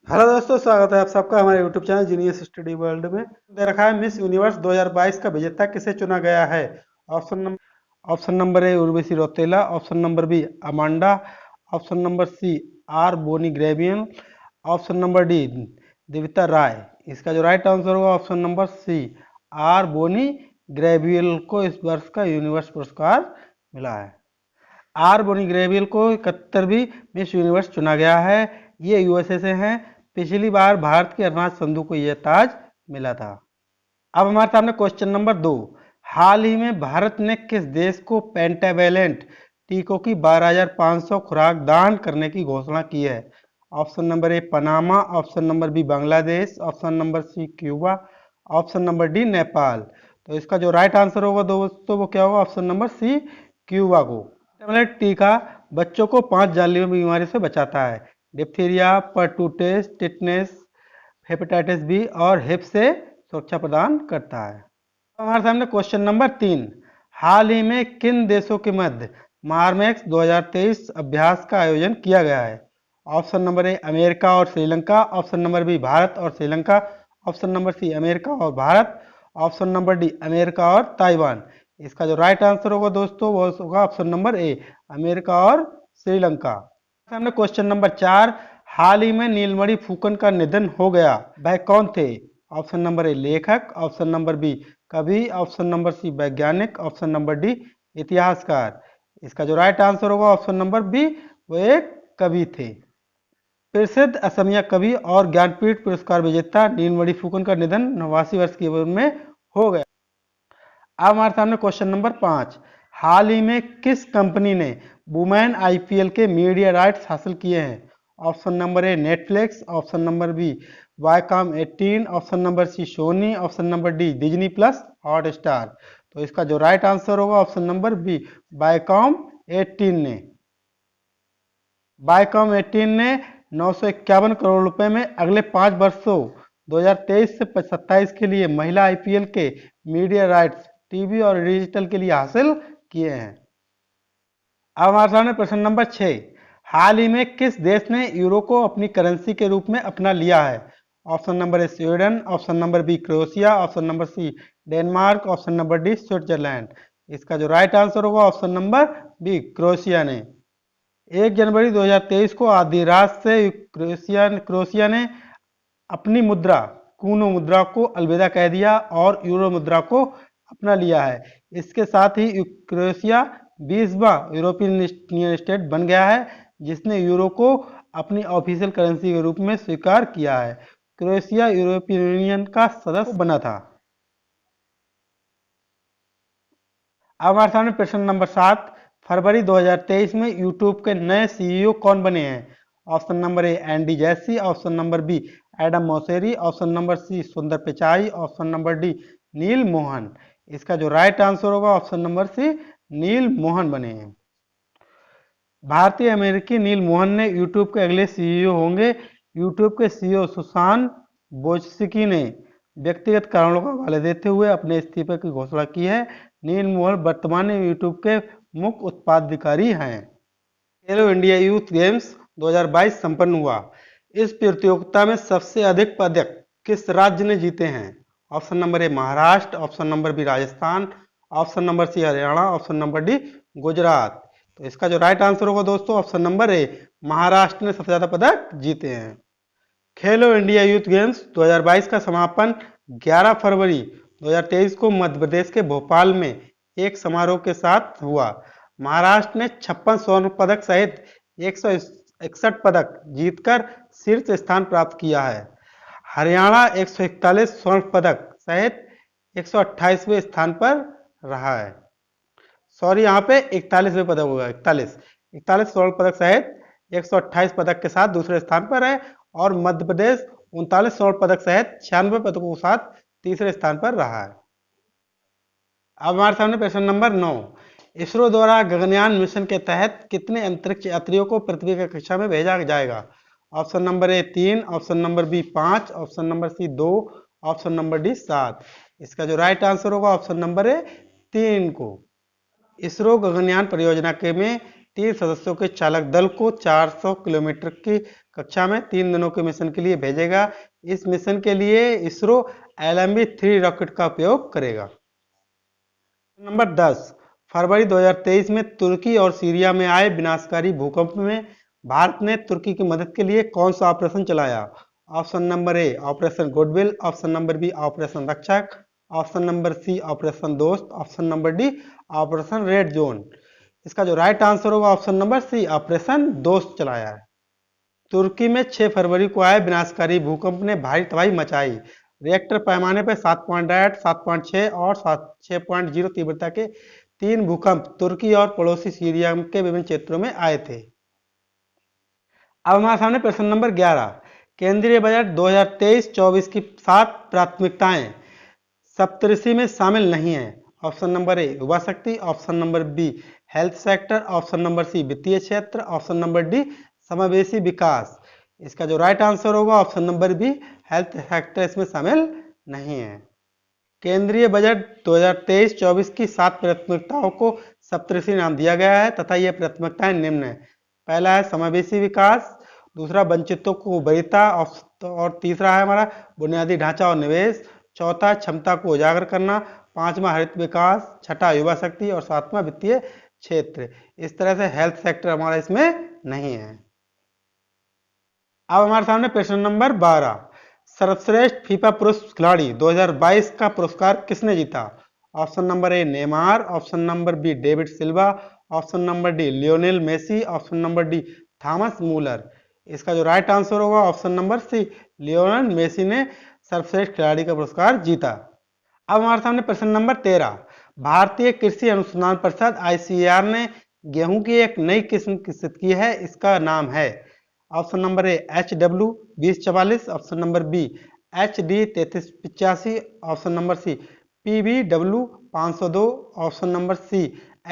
Hello दोस्तों, स्वागत है आप सबका हमारे YouTube channel genius study world में। दे रखा है मिस यूनिवर्स 2022 का विजेता किसे चुना गया है। Option number A Urvashi Rautela, option number B Amanda, option number C R'Bonney ग्रेवियन, option number D Divita Rai. इसका जो राइट आंसर होगा option number C R'Bonney Gabriel को इस वर्ष का यूनिवर्स पुरस्कार मिला है। आर बोनी ग्रेवियल को 71वीं मिस यूनिवर्स चुना गया है। ये यूएसए से हैं। पिछली बार भारत के अरुणाच संधू को यह ताज मिला था। अब हमारे सामने क्वेश्चन नंबर 2। हाल ही में भारत ने किस देश को पेंटावेलेंट टीकों की 12,500 खुराक दान करने की घोषणा की है। Option number A Panama, option number B Bangladesh, option number C Cuba, option number D Nepal. तो इसका जो राइट आंसर होगा दोस्तों वो क्या होगा, ऑप्शन नंबर सी क्यूबा को। पेंटावेलेंट टीका बच्चों को 5 जानलेवा बीमारी से बचाता है। डिप्थीरिया, परटूटेस, टिटनेस, हेपेटाइटिस बी और हिप से सुरक्षा प्रदान करता है। हमारे सामने क्वेश्चन नंबर 3। हाल ही में किन देशों के मध्य मारमेक्स 2023 अभ्यास का आयोजन किया गया है। ऑप्शन नंबर ए अमेरिका और Sri Lanka, option number B Bharat और Sri Lanka, option number C America और Bharat, option number D America और ताइवान। इसका जो राइट आंसर होगा दोस्तों वो होगा ऑप्शन नंबर ए अमेरिका और श्रीलंका। सामने क्वेश्चन नंबर 4। हाल ही में नीलमणि फुकन का निधन हो गया, वह कौन थे। ऑप्शन नंबर ए लेखक, ऑप्शन नंबर बी कवि, ऑप्शन नंबर सी वैज्ञानिक, ऑप्शन नंबर डी इतिहासकार। इसका जो राइट आंसर होगा ऑप्शन नंबर बी वो एक कवि थे। प्रसिद्ध असमिया कवि और ज्ञानपीठ पुरस्कार विजेता नीलमणि फुकन का निधन 89 वर्ष की उम्र में हो गया। अब हमारे सामने क्वेश्चन नंबर 5। हाल ही में किस कंपनी ने वुमेन आईपीएल के मीडिया राइट्स हासिल किए हैं। Option number A Netflix, option number B Viacom 18, option number C Sony, option number D Disney plus Hotstar. तो इसका जो राइट आंसर होगा ऑप्शन नंबर बी वाईकॉम 18 ने। वाईकॉम 18 ने 951 करोड़ रुपए में अगले 5 वर्षों 2023 से 27 के लिए महिला आईपीएल के मीडिया राइट्स टीवी और डिजिटल के लिए हासिल किए हैं। अब हमारे सामने प्रश्न नंबर 6। हाल ही में किस देश ने यूरो को अपनी करेंसी के रूप में अपना लिया है। Option number A Sweden, option number B Croatia, option number C Denmark, option number D Switzerland. इसका जो राइट आंसर होगा ऑप्शन नंबर बी क्रोएशिया ने। 1 जनवरी 2023 को आधी रात से क्रोएशिया ने अपनी मुद्रा कूनो मुद्रा को अलविदा कह दिया और यूरो मुद्रा को अपना लिया है। इसके साथ ही क्रोएशिया 20वां यूरोपियन यूनियन स्टेट बन गया है जिसने यूरो को अपनी ऑफिशियल करेंसी के रूप में स्वीकार किया है। क्रोएशिया यूरोपियन यूनियन का सदस्य बना था। अब हमारे सामने प्रश्न नंबर 7। फरवरी 2023 में यूट्यूब के नए सीईओ कौन बने हैं। Option number A Andy Jassy, option number B Adam Mosseri, option number C Sundar Pichai, option number D Neal Mohan. इसका जो राइट आंसर होगा option number C Neal Mohan बने हैं। भारतीय अमेरिकी नील मोहन ने यूट्यूब के अगले सीईओ होंगे। यूट्यूब के सीईओ सुशांत वोचस्की ने व्यक्तिगत कारणों का हवाला देते हुए अपने इस्तीफे की घोषणा की है। नील मोहन वर्तमान में यूट्यूब के मुख्य उत्पादाधिकारी हैं। खेलो इंडिया यूथ गेम्स 2022 संपन्न हुआ। इस प्रतियोगिता में सबसे अधिक पदक किस राज्य ने जीते हैं। Option number A Maharashtra, option number B Rajasthan, option number C Haryana, option number D Gujarat. तो इसका जो राइट आंसर होगा दोस्तों ऑप्शन नंबर ए महाराष्ट्र ने सबसे ज्यादा पदक जीते हैं। खेलो इंडिया यूथ गेम्स 2022 का समापन 11 फरवरी 2023 को मध्य प्रदेश के भोपाल में एक समारोह के साथ हुआ। महाराष्ट्र ने 56 स्वर्ण पदक सहित 161 पदक जीतकर शीर्ष स्थान प्राप्त किया है। हरियाणा 141 स्वर्ण पदक सहित 128वें स्थान पर रहा है। सॉरी, यहाँ पे 41वें पदक होगा। 41 स्वर्ण पदक सहित 128 पदक के साथ दूसरे स्थान पर है और मध्य प्रदेश 39 स्वर्ण पदक सहित 96 पदकों के साथ तीसरे स्थान पर रहा है। अब हमारे सामने प्रश्न नंबर 9। इसरो द्वारा गगनयान मिशन के तहत कितने अंतरिक्ष यात्रियों को पृथ्वी की कक्षा में भेजा जाएगा। Option number A 3, option number B 5, option number C 2, option number D 7। इसका जो राइट आंसर होगा ऑप्शन नंबर ए 3 को। इसरो गगनयान परियोजना के में 3 सदस्यों के चालक दल को 400 किलोमीटर की कक्षा में 3 दिनों के मिशन के लिए भेजेगा। इस मिशन के लिए इसरो LMB-3 रॉकेट का उपयोग करेगा। नंबर 10, फरवरी 2023 में तुर्की और सीरिया में आए विनाशकारी भूकंप में भारत ने तुर्की की मदद के लिए कौन सा ऑपरेशन चलाया? Option number A operation goodwill, option number B operation Rakshak, option number C operation Dost, option number D operation red zone. इसका जो राइट आंसर होगा option number C operation Dost चलाया है। तुर्की में 6 फरवरी को आए विनाशकारी भूकंप ने भारी तबाही मचाई। रिएक्टर पैमाने पर 7.8, 7.6 और 6.0 तीव्रता के 3 भूकंप तुर्की और पड़ोसी सीरिया के विभिन्न क्षेत्रों में आए थे। अब हमारे सामने प्रश्न नंबर 11, केंद्रीय बजट 2023-24 की 7 प्राथमिकताएं सप्तऋषि में शामिल नहीं है। ऑप्शन नंबर ए युवा शक्ति, option number B health sector, option number C वित्तीय क्षेत्र, ऑप्शन नंबर डी समावेशी विकास। इसका जो राइट आंसर होगा option number B health sector इसमें शामिल नहीं है। केंद्रीय बजट 2023-24 की 7 प्राथमिकताओं को सप्तऋषि नाम दिया गया है तथा ये प्राथमिकताएं निम्न है। पहला है समावेशी विकास, दूसरा वंचितों को वरीयता और तीसरा है हमारा बुनियादी ढांचा और निवेश, चौथा क्षमता को उजागर करना, पांचवा हरित विकास, छठा युवा शक्ति और सातवां वित्तीय क्षेत्र। इस तरह से हेल्थ सेक्टर हमारा इसमें नहीं है। अब हमारे सामने प्रश्न नंबर 12, सर्वश्रेष्ठ फीफा पुरुष खिलाड़ी 2022 का पुरस्कार किसने जीता? Option number A Neymar, option number B David Silva, option number D Lionel Messi, option number D Thomas Muller. इसका जो राइट आंसर होगा option number C Lionel Messi ने सर्वश्रेष्ठ खिलाड़ी का पुरस्कार जीता। अब हमारे सामने प्रश्न नंबर 13, भारतीय कृषि अनुसंधान परिषद ICAR ने गेहूं की एक नई किस्म विकसित की है, इसका नाम है। Option number A HW 2044, option number B HD 3385, option number C PBW 502, option number C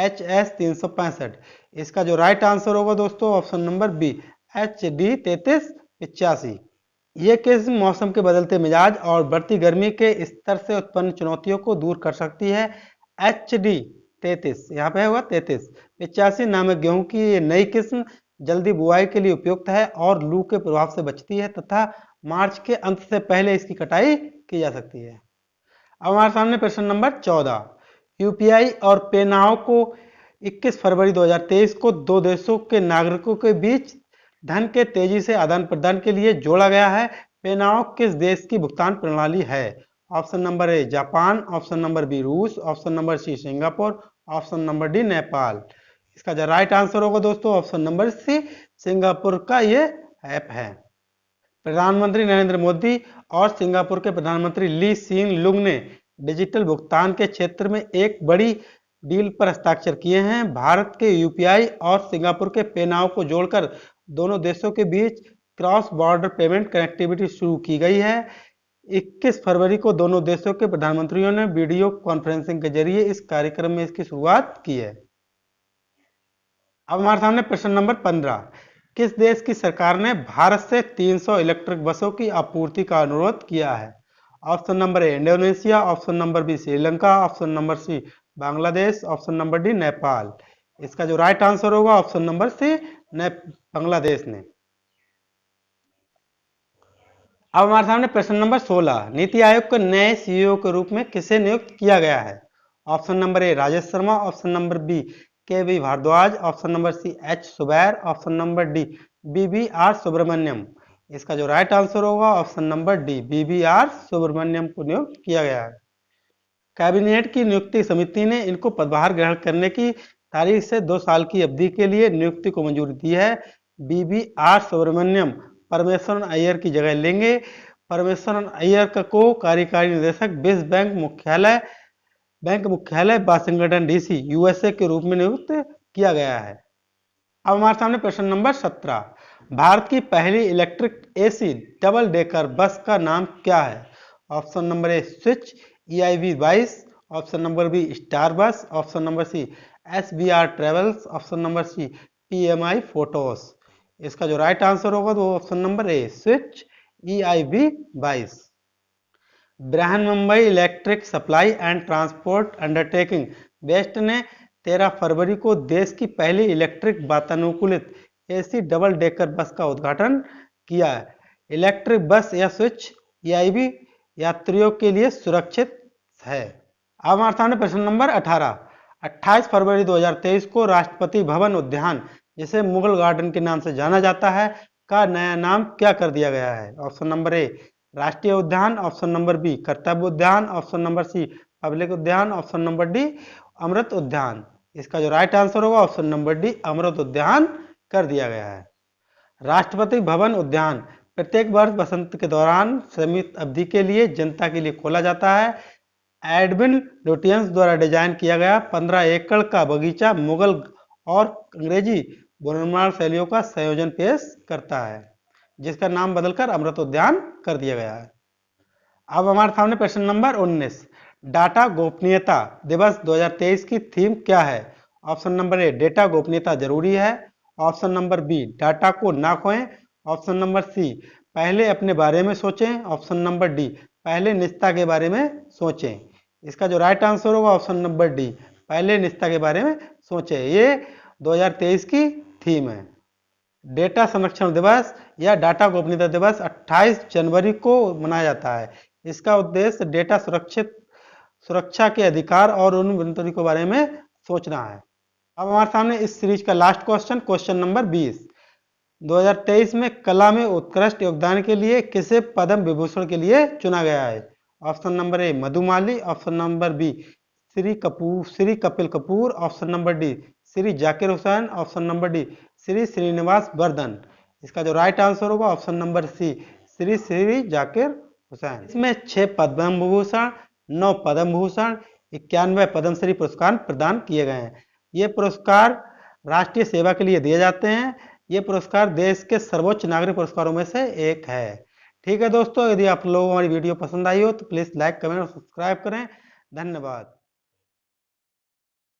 HS 365। इसका जो राइट आंसर होगा दोस्तों ऑप्शन नंबर बी HD 3385। ये किस्म मौसम के बदलते मिजाज और बढ़ती गर्मी के स्तर से उत्पन्न चुनौतियों को दूर कर सकती है। HD 33 यहाँ पे होगा 3385 नामक गेहूं की ये नई किस्म जल्दी बुआई के लिए उपयुक्त है और लू के प्रभाव से बचती है तथा मार्च के अंत से पहले इसकी कटाई की जा सकती है। अब हमारे सामने प्रश्न नंबर 14, UPI और पेनाउ को 21 फरवरी 2023 को दो देशों के नागरिकों के बीच धन के तेजी से आदान प्रदान के लिए जोड़ा गया है। पेनाउ किस देश की भुगतान प्रणाली है? Option number A Japan, option number B रूस, option number C Singapore, option number D Nepal. इसका जो राइट आंसर होगा दोस्तों ऑप्शन नंबर सी सिंगापुर का ये ऐप है। प्रधानमंत्री नरेंद्र मोदी और सिंगापुर के प्रधानमंत्री ली सीन लुंग ने डिजिटल भुगतान के क्षेत्र में एक बड़ी डील पर हस्ताक्षर किए हैं। भारत के UPI और सिंगापुर के पेनाउ को जोड़कर दोनों देशों के बीच क्रॉस बॉर्डर पेमेंट कनेक्टिविटी शुरू की गई है। 21 फरवरी को दोनों देशों के प्रधानमंत्रियों ने वीडियो कॉन्फ्रेंसिंग के जरिए इस कार्यक्रम में इसकी शुरुआत की है। अब हमारे सामने प्रश्न नंबर 15, किस देश की सरकार ने भारत से 300 इलेक्ट्रिक बसों की आपूर्ति का अनुरोध किया है? Option number A Indonesia, option number B Sri Lanka, option number C Bangladesh, option number D Nepal. इसका जो राइट आंसर होगा ऑप्शन नंबर सी बांग्लादेश ने। अब हमारे सामने प्रश्न नंबर 16, नीति आयोग के नए CEO के रूप में किसे नियुक्त किया गया है? Option number A Rajesh Sharma, option number B KV Bhardwaj, option number C H Subair, option number D BBR Subrahmanyam. इसका जो राइट आंसर होगा option number D BBR Subrahmanyam को नियुक्त किया गया है। कैबिनेट की नियुक्ति समिति ने इनको पदभार ग्रहण करने की तारीख से 2 साल की अवधि के लिए नियुक्ति को मंजूरी दी है। BBR सुब्रमण्यम परमेश्वरन अय्यर की जगह लेंगे। परमेश्वरन अय्यर को कार्यकारी निदेशक विश्व बैंक मुख्यालय वाशिंगटन DC USA के रूप में नियुक्त किया गया है। अब हमारे सामने प्रश्न नंबर 17, भारत की पहली electric AC double decker bus का नाम क्या है? Option number A switch EIV 22, option number B star bus, option number C SBR travels, option number C PMI photos. इसका जो राइट आंसर होगा वो option number A switch EIV 22। Brihan Mumbai electric supply and transport undertaking best ने 13 फरवरी को देश की पहली electric वातानुकूलित एसी डबल डेकर बस का उद्घाटन किया। इलेक्ट्रिक बस या स्विच EIV यात्रियों के लिए सुरक्षित है। अब हमारे सामने प्रश्न नंबर 18। 28 फरवरी 2023 को राष्ट्रपति भवन उद्यान, जिसे मुगल गार्डन के नाम से जाना जाता है, का नया नाम क्या कर दिया गया है? ऑप्शन नंबर ए राष्ट्रीय उद्यान, ऑप्शन नंबर बी कर्तव्य उद्यान, ऑप्शन नंबर सी पब्लिक उद्यान, ऑप्शन नंबर डी अमृत उद्यान। इसका जो राइट आंसर होगा ऑप्शन नंबर डी अमृत उद्यान कर दिया गया है। राष्ट्रपति भवन उद्यान प्रत्येक वर्ष बसंत के दौरान सीमित अवधि के लिए जनता के लिए खोला जाता है। एडविन लुटियंस द्वारा डिजाइन किया गया 15 एकड़ का बगीचा मुगल और अंग्रेजी निर्माण शैलियों का संयोजन पेश करता है, जिसका नाम बदलकर अमृत उद्यान कर दिया गया है। अब हमारे सामने प्रश्न नंबर 19। डाटा गोपनीयता दिवस 2023 की थीम क्या है? ऑप्शन नंबर ए डेटा गोपनीयता जरूरी है, ऑप्शन नंबर बी डाटा को ना खोएं, ऑप्शन नंबर सी पहले अपने बारे में सोचें, ऑप्शन नंबर डी पहले निजता के बारे में सोचें। इसका जो राइट आंसर होगा ऑप्शन नंबर डी पहले निजता के बारे में सोचें। ये 2023 की थीम है। डेटा संरक्षण दिवस या डाटा गोपनीयता दिवस 28 जनवरी को मनाया जाता है। इसका उद्देश्य डेटा सुरक्षा के अधिकार और उन बुनियादी के बारे में सोचना है। अब हमारे सामने इस सीरीज का लास्ट क्वेश्चन, क्वेश्चन नंबर 20। 2023 में कला में उत्कृष्ट योगदान के लिए किसे पद्म विभूषण के लिए चुना गया है? Option number A Madhumali, option number B Shri Kapil Kapoor, option number D Shri Zakir Hussain, option number D Shri Srinivas Vardhan. इसका जो राइट आंसर होगा option number C Shri Zakir Hussain. इसमें 6 पद्म विभूषण, 9 पद्म भूषण, 91 पद्मश्री पुरस्कार प्रदान किए गए हैं। ये पुरस्कार राष्ट्रीय सेवा के लिए दिए जाते हैं। ये पुरस्कार देश के सर्वोच्च नागरिक पुरस्कारों में से एक है। ठीक है दोस्तों, यदि आप लोगों को हमारी वीडियो पसंद आई हो तो प्लीज़ लाइक, कमेंट और सब्सक्राइब करें। धन्यवाद।